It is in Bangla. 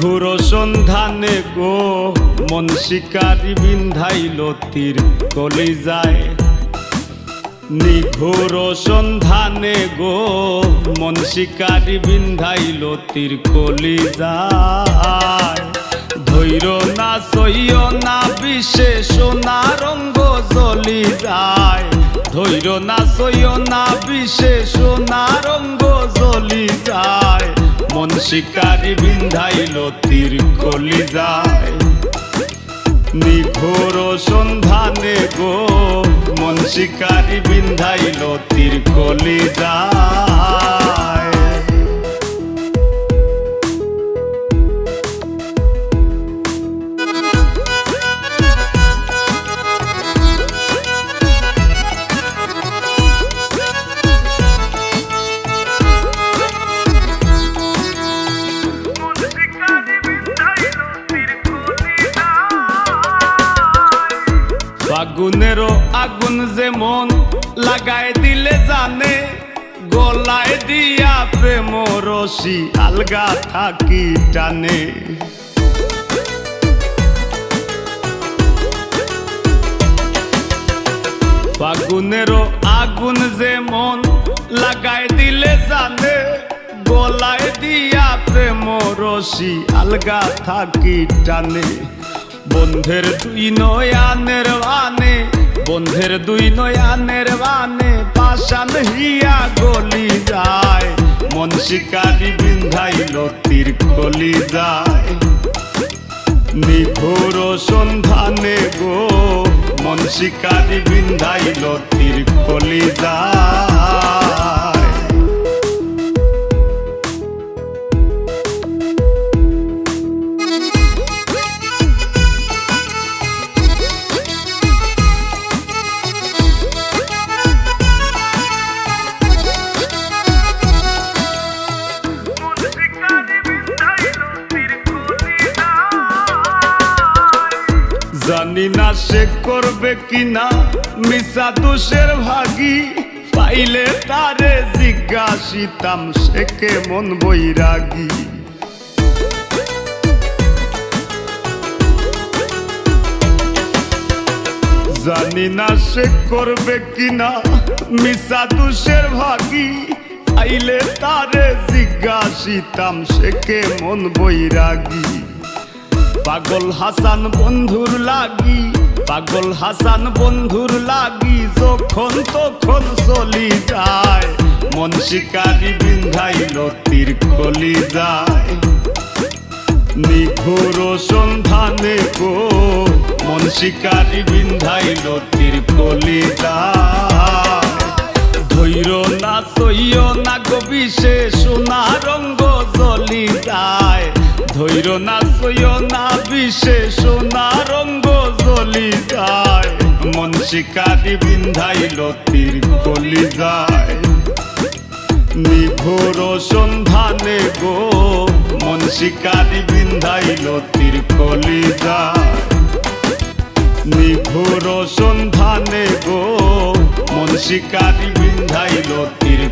নিঘুর সন্ধানে গো মন শিকারি বিন্ধাইল তীর কলিজায়। নিঘুর সন্ধানে গো মন শিকারি বিন্ধাইল তীর কলিজায়। ধৈর না সইয় না বিষে সোনা রঙ্গ জ্বলি যায়। ধৈর না সইয় না বিষে সোনা রঙ্গ জ্বলি যায়। মন শিকারি বিন্ধাইল তীর কলিজায়। নিঘোর সন্ধানে গো মন শিকারি বিন্ধাইল তীর কলিজায়। ফাগুনেরও আগুন যেমন লাগায় দিলে জানে, গলায় দিয়া প্রেম রশি আলগা থাকি টানে। ফাগুনেরও আগুন যেমন লাগায় দিলে জানে, গলায় দিয়া প্রেম রশি আলগা থাকি টানে। বন্ধের দুই নয়ানের বানে, বন্ধের দুই নয়ানের বানে পাশান হিয়া গলি যায়। মন শিকারি বিন্ধাইল তীর কলিজায়। নিঘোর সন্ধানে গো মন শিকারি বিন্ধাইল তীর কলিজায়। জানি না সে করবে কিনা মিশা দোষের ভাগী, পাইলে তারে জিজ্ঞাসিতাম সে কেমন বৈরাগী। জানি না সে করবে কিনা মিশা দোষের ভাগী, পাইলে তারে জিজ্ঞাসিতাম সে কেমন বৈরাগী। পাগল হাসান বন্ধুর লাগি, পাগল হাসান বন্ধুর লাগি যখন তখন চলি যায়। মন শিকারি বিন্ধাইল তীর কলিজায়। নিঘোর সন্ধানে গো মন শিকারি বিন্ধাইল তীর কলিজায়। ধৈর না সইয় না গো বিষে সোনা রঙ্গ জ্বলি যায়। ধৈর না সইয় না বিষে সোনা রঙ্গ জ্বলি যায়। মন শিকারি বিন্ধাইল তীর কলিজায়। নিঘোর সন্ধানে গো মন শিকারি বিন্ধাইল তীর কলিজায়। নিঘোর সন্ধানে গো মন শিকারি বিন্ধাইল তীর